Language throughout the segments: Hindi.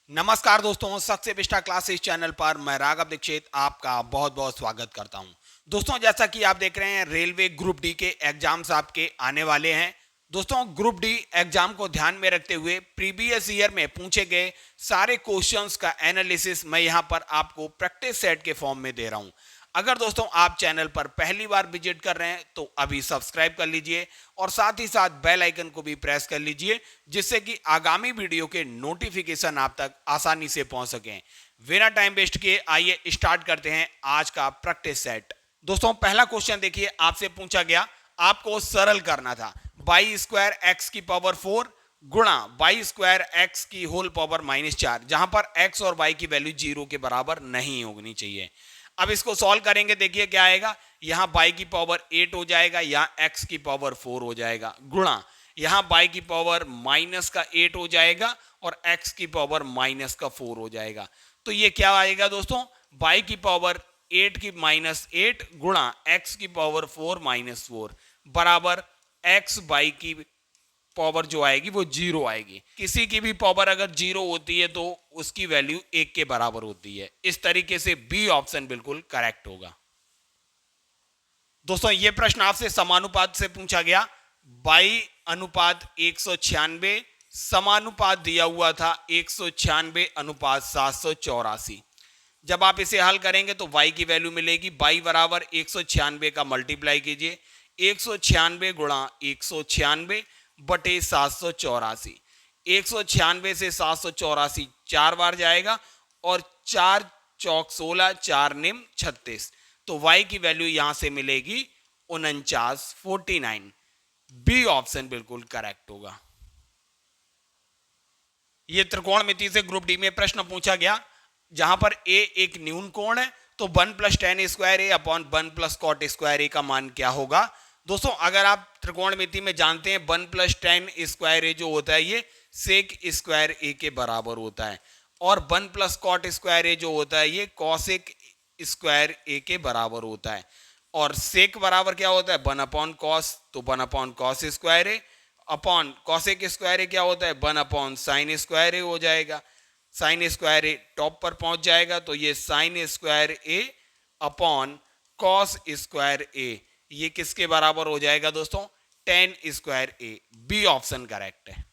नमस्कार दोस्तों, सक्सेस बिस्टा क्लासेस चैनल पर मैं राघव दीक्षित आपका बहुत बहुत स्वागत करता हूं। दोस्तों, जैसा कि आप देख रहे हैं, रेलवे ग्रुप डी के एग्जाम्स आपके आने वाले हैं। दोस्तों, ग्रुप डी एग्जाम को ध्यान में रखते हुए प्रीवियस ईयर में पूछे गए सारे क्वेश्चंस का एनालिसिस मैं यहां पर आपको प्रैक्टिस सेट के फॉर्म में दे रहा हूं। अगर दोस्तों आप चैनल पर पहली बार विजिट कर रहे हैं तो अभी सब्सक्राइब कर लीजिए और साथ ही साथ बेल आइकन को भी प्रेस कर लीजिए, जिससे कि आगामी वीडियो के नोटिफिकेशन आप तक आसानी से पहुंच सकें। बिना टाइम वेस्ट किए आइए स्टार्ट करते हैं आज का प्रैक्टिस सेट। दोस्तों, पहला क्वेश्चन देखिए, आपसे पूछा गया, आपको सरल करना था वाई स्क्वायर एक्स की पावर 4 गुणा वाई स्क्वायर एक्स की होल पावर -4, जहां पर एक्स और वाई की वैल्यू 0 के बराबर नहीं होनी चाहिए। अब इसको सॉल्व करेंगे, देखिए क्या आएगा। यहां y की पावर 8 हो जाएगा, यहां x की पावर 4 हो जाएगा, गुणा यहां y की पावर -8 हो जाएगा और x की पावर -4 हो जाएगा। तो ये क्या आएगा दोस्तों, y की पावर 8 की -8 गुणा x की पावर 4 -4 बराबर x y की पावर जो आएगी वो 0 आएगी। किसी की भी पावर अगर 0 होती है तो उसकी वैल्यू 1 के बराबर होती है। इस तरीके से बी ऑप्शन बिल्कुल करेक्ट होगा। दोस्तों, ये प्रश्न आपसे समानुपात से पूछा गया। बाई अनुपात 196, समानुपात दिया हुआ था 196 अनुपात 784। जब आप इसे हल करेंगे तो y की वैल्यू मिलेगी, y बराबर 196 का मल्टीप्लाई कीजिए, 196 गुणा 196 बटे 784। 196 से 784 4 बार जाएगा और 4 चौक 16, 4 निम 36। तो y की वैल्यू यहां से मिलेगी 49। बी ऑप्शन बिल्कुल करेक्ट होगा। यह त्रिकोणमिति से ग्रुप डी में प्रश्न पूछा गया, जहां पर a एक न्यून कोण है, तो 1 + tan स्क्वायर ए अपॉन 1 + cot स्क्वायर ए का मान क्या होगा। दोस्तों, अगर आप त्रिकोणमिति में जानते हैं 1 + tan स्क्वायर ए जो होता है ये सेक स्क्वायर ए के बराबर होता है, और 1 + cot स्क्वायर ए जो होता है ये कॉसेक स्क्वायर ए के बराबर होता है। और सेक बराबर क्या होता है, 1/cos, तो 1/cos स्क्वायर ए अपॉन कॉसेक स्क्वायर ए क्या होता है, 1/sin स्क्वायर ए हो जाएगा। साइन स्क्वायर ए टॉप पर पहुंच जाएगा, तो ये साइन स्क्वायर ए अपॉन कॉस स्क्वायर ए, ये किसके बराबर हो जाएगा दोस्तों, tan स्क्वायर ए। बी ऑप्शन करेक्ट है।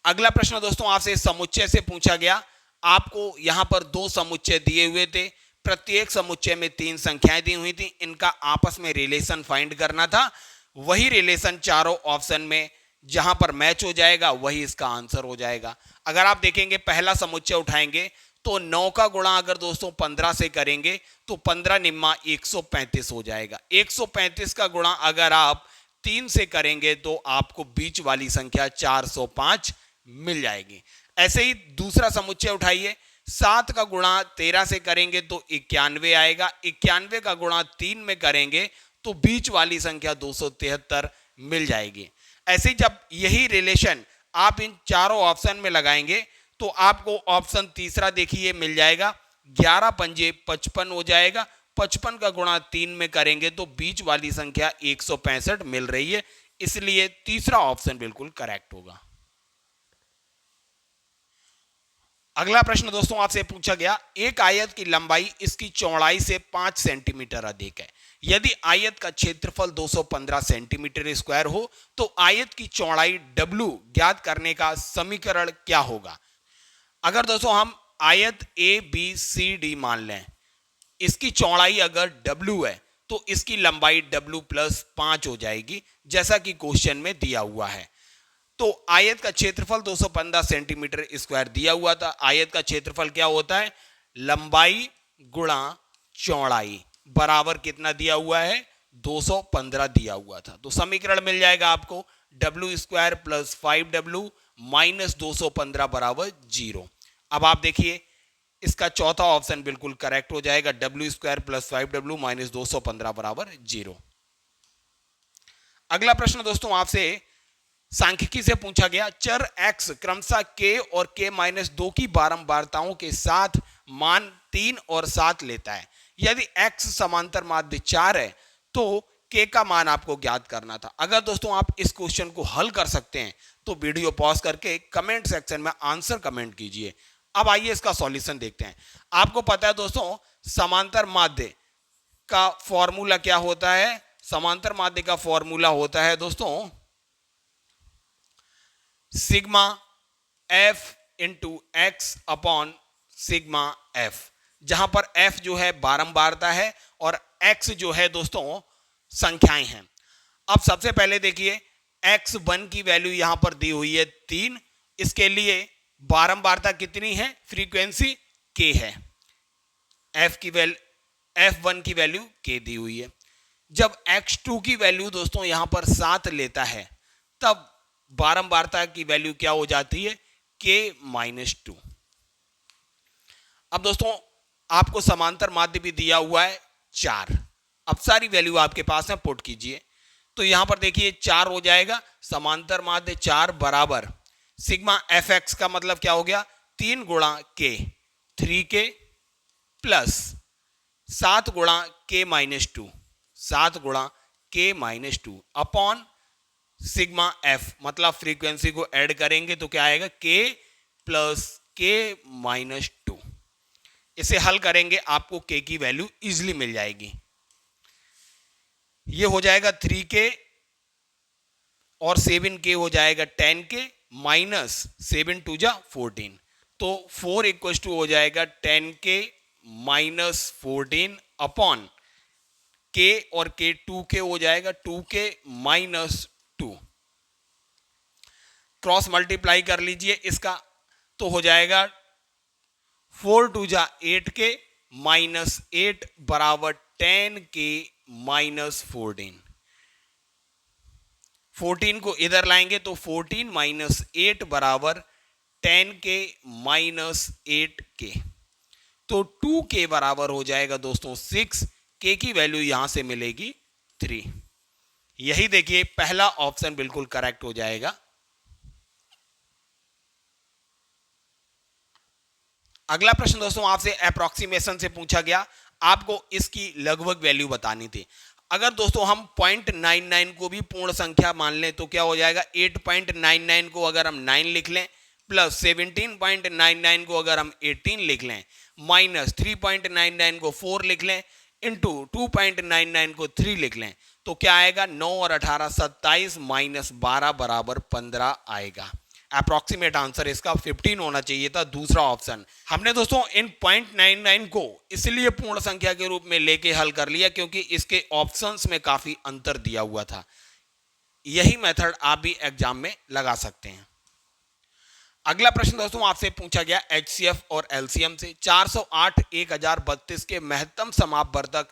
अगला प्रश्न दोस्तों आपसे समुच्चय से पूछा गया। आपको यहां पर 2 समुच्चय दिए हुए थे, प्रत्येक समुच्चय में 3 संख्याएं दी हुई थी, इनका आपस में रिलेशन फाइंड करना था। वही रिलेशन चारों ऑप्शन में जहां पर मैच हो जाएगा वही इसका आंसर हो जाएगा। अगर आप देखेंगे, पहला समुच्चय उठाएंगे तो 9 का गुणा अगर दोस्तों 15 से करेंगे तो 15 निम्मा 135 हो जाएगा। 135 का गुणा अगर आप 3 से करेंगे तो आपको बीच वाली संख्या 405 मिल जाएगी। ऐसे ही दूसरा समुच्चय उठाइए, 7 का गुणा 13 से करेंगे तो 91 आएगा। 91 का गुणा 3 में करेंगे तो बीच वाली संख्या 273 मिल जाएगी। ऐसे ही जब यही रिलेशन आप इन चारों ऑप्शन में लगाएंगे तो आपको ऑप्शन तीसरा देखिए मिल जाएगा, 11 पंजे 55 हो जाएगा। 55 का गुणा 3 में करेंगे तो बीच वाली संख्या 165 मिल रही है, इसलिए तीसरा ऑप्शन बिल्कुल करेक्ट होगा। अगला प्रश्न दोस्तों आपसे पूछा गया, एक आयत की लंबाई इसकी चौड़ाई से 5 सेंटीमीटर अधिक है। यदि आयत का क्षेत्रफल 215 सेंटीमीटर स्क्वायर हो तो आयत की चौड़ाई W ज्ञात करने का समीकरण क्या होगा। अगर दोस्तों हम आयत ABCD मान लें, इसकी चौड़ाई अगर W है तो इसकी लंबाई W + 5 हो जाएगी, जैसा कि क्वेश्चन में दिया हुआ है। तो आयत का क्षेत्रफल 215 सेंटीमीटर स्क्वायर दिया हुआ था। आयत का क्षेत्रफल क्या होता है, लंबाई गुणा चौड़ाई बराबर कितना दिया हुआ है, 215 दिया हुआ था। तो समीकरण मिल जाएगा आपको, W² + 5W - 215 बराबर 0। अब आप देखिए, इसका चौथा ऑप्शन बिल्कुल करेक्ट हो जाएगा, W² + 5W - 215 बराबर 0। अगला प्रश्न दोस्तों आपसे सांख्यिकी से पूछा गया, चर x क्रमशः k और k-2 की बारंबारताओं के साथ मान 3 और 7 लेता है। यदि x समांतर माध्य 4 है तो k का मान आपको ज्ञात करना था। अगर दोस्तों आप इस क्वेश्चन को हल कर सकते हैं तो वीडियो पॉज करके कमेंट सेक्शन में आंसर कमेंट कीजिए। अब आइए इसका सॉल्यूशन देखते हैं। आपको पता है दोस्तों, समांतर माध्य का फॉर्मूला क्या होता है? समांतर माध्य का फॉर्मूला होता है दोस्तों sigma F into x upon sigma F, जहां पर एफ जो है बारंबारता है और एक्स जो है दोस्तों संख्याएं हैं। अब सबसे पहले देखिए, x1 की वैल्यू यहां पर दी हुई है 3, इसके लिए बारंबारता कितनी है? फ्रीक्वेंसी k है। f1 की वैल्यू k दी हुई है। जब x2 की वैल्यू दोस्तों यहां पर 7 लेता है, तब बारंबारता की वैल्यू क्या हो जाती है? k-2। अब दोस्तों आपको समांतर माध्य भी दिया हुआ है 4। अब सारी वैल्यू आपके पास है, पुट कीजिए। तो यहां पर देखिए 4 हो जाएगा, समांतर माध्य 4 बराबर सिग्मा एफ एक्स का मतलब क्या हो गया? 3 गुणा के, 3k प्लस 7 गुणा k-2, 7 गुणा k-2 अपॉन सिग्मा एफ, मतलब फ्रीक्वेंसी को ऐड करेंगे तो क्या आएगा? k plus k-2। इसे हल करेंगे, आपको k की वैल्यू इजीली मिल जाएगी। ये हो जाएगा 3k और 7k हो जाएगा 10k माइनस 7 2 जा 14, तो 4 इक्वल टू हो जाएगा 10k माइनस 14 अपॉन k और k 2k हो जाएगा 2k माइनस 2। क्रॉस मल्टीप्लाई कर लीजिए इसका, तो हो जाएगा 4 2 जा 8k माइनस 8 बराबर 10k माइनस 14। 14 को इधर लाएंगे तो 14 माइनस 8 बराबर 10k माइनस 8k, तो 2k बराबर हो जाएगा दोस्तों 6, k की वैल्यू यहां से मिलेगी 3। यही देखिए पहला ऑप्शन बिल्कुल करेक्ट हो जाएगा। अगला प्रश्न दोस्तों आपसे अप्रोक्सीमेशन से पूछा गया, आपको इसकी लगभग वैल्यू बतानी थी। अगर दोस्तों हम 0.99 को भी पूर्ण संख्या मान लें तो क्या हो जाएगा? 8.99 को अगर हम 9 लिख लें, प्लस 17.99 को अगर हम 18 लिख लें, माइनस 3.99 को 4 लिख लें, इंटू 2.99 को 3 लिख लें, तो क्या आएगा? 9 और 18 27 माइनस 12 बराबर 15 आएगा। अप्रोक्सीमेट आंसर इसका 15 होना चाहिए था, दूसरा ऑप्शन। हमने दोस्तों इन 0.99 को इसलिए पूर्ण संख्या के रूप में लेके हल कर लिया क्योंकि इसके ऑप्शंस में काफी अंतर दिया हुआ था। यही मेथड आप भी एग्जाम में लगा सकते हैं। अगला प्रश्न दोस्तों आपसे पूछा गया एचसीएफ और एलसीएम से। 408 1032 के महत्तम समापवर्धक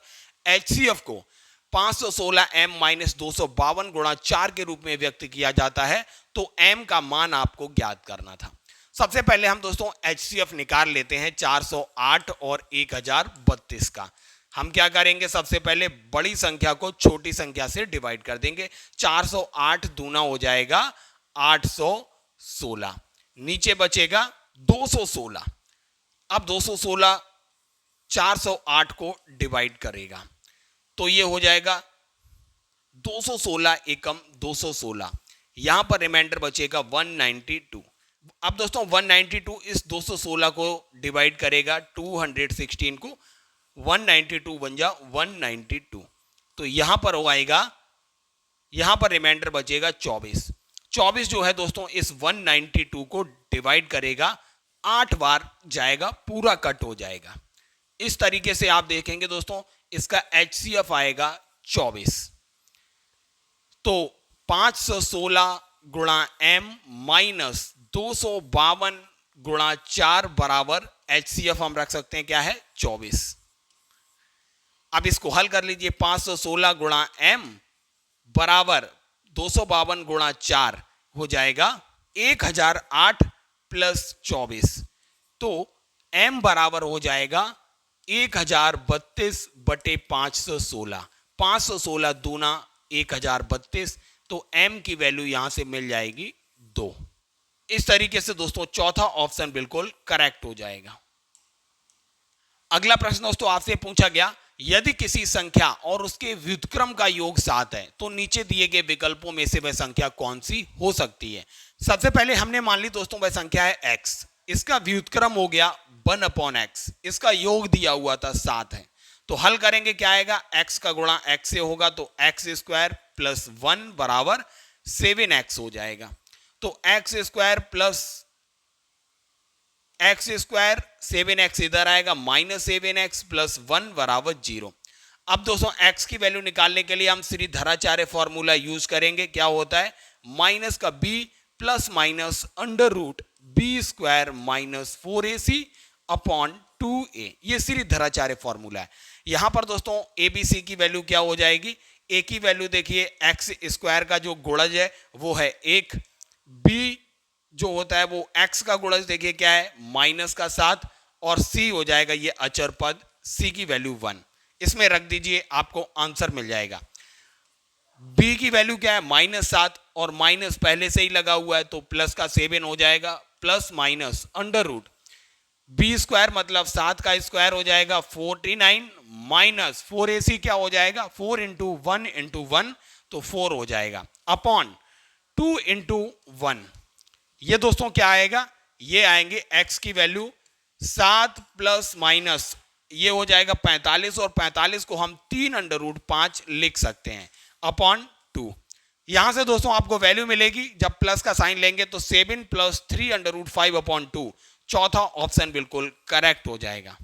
एचसीएफ को 516 m माइनस 252 गुणा 4 के रूप में व्यक्त किया जाता है, तो m का मान आपको ज्ञात करना था। सबसे पहले हम दोस्तों एचसीएफ निकाल लेते हैं 408 और 1032 का। हम क्या करेंगे? सबसे पहले बड़ी संख्या को छोटी संख्या से डिवाइड कर देंगे। 408 दूना हो जाएगा 816, नीचे बचेगा 216। अब 216 408 को डिवाइड करेगा तो ये हो जाएगा 216 एकम 216, यहां पर रिमाइंडर बचेगा 192। अब दोस्तों 192 इस 216 को डिवाइड करेगा 216 को, 192 बन जा 192, तो यहां पर हो आएगा, यहां पर रिमाइंडर बचेगा 24। 24 जो है दोस्तों इस 192 को डिवाइड करेगा 8 बार जाएगा, पूरा कट हो जाएगा। इस तरीके से आप देखेंगे दोस्तों इसका एचसीएफ आएगा 24। तो 516 गुणा m माइनस 252 गुणा 4 बराबर एचसीएफ हम रख सकते हैं क्या है? 24। अब इसको हल कर लीजिए। 516 गुणा m बराबर 252 गुणा 4 हो जाएगा 1008 प्लस 24, तो m बराबर हो जाएगा 1032 बटे 516। 516 दूना 1032, तो m की वैल्यू यहां से मिल जाएगी 2। इस तरीके से दोस्तों चौथा ऑप्शन बिल्कुल करेक्ट हो जाएगा। अगला प्रश्न दोस्तों आपसे पूछा गया, यदि किसी संख्या और उसके व्युत्क्रम का योग 7 है तो नीचे दिए गए विकल्पों में से वह संख्या कौन सी हो सकती है? सबसे पहले हमने मान ली दोस्तों वह संख्या है x, इसका व्युत्क्रम हो गया 1/x, इसका योग दिया हुआ था 7 है, तो हल करेंगे क्या आएगा, x का गुणा x से होगा तो x स्क्वायर प्लस 1 बराबर 7x हो जाएगा। तो x square plus x square 7x इधर आएगा माइनस 7x प्लस 1 बराबर 0। अब दोस्तों x की वैल्यू निकालने के लिए हम श्रीधराचार्य फॉर्मूला यूज करेंगे। क्या होता है, माइनस का b plus minus under root b square minus 4ac upon 2a, ये श्रीधराचार्य फॉर्मूला है। यहां पर दोस्तों abc की वैल्यू क्या हो जाएगी, a की वैल्यू देखिए x स्क्वायर का जो गुणज है वो है 1, b जो होता है वो x का गुणज देखिए क्या है माइनस का 7, और c हो जाएगा ये अचर पद, c की वैल्यू 1, इसमें रख दीजिए आपको आंसर मिल जाएगा। b की वैल्यू क्या है -7 और माइनस पहले से ही लगा हुआ है तो प्लस का 7 हो जाएगा, plus minus under root b square मतलब 7 का स्क्वायर हो जाएगा 49 माइनस 4ac क्या हो जाएगा 4 इंटू 1 तो 4 हो जाएगा अपॉन 2 इंटू 1। ये दोस्तों क्या आएगा, ये आएंगे x की वैल्यू 7 प्लस माइनस ये हो जाएगा 45, और 45 को हम 3 अंडर रूट 5 लिख सकते हैं अपॉन 2। यहां से दोस्तों आपको वैल्यू मिलेगी, जब प्लस का साइन लेंगे तो 7 प्लस 3 अंडर रूट 5 अपॉन 2, चौथा ऑप्शन बिल्कुल करेक्ट हो जाएगा।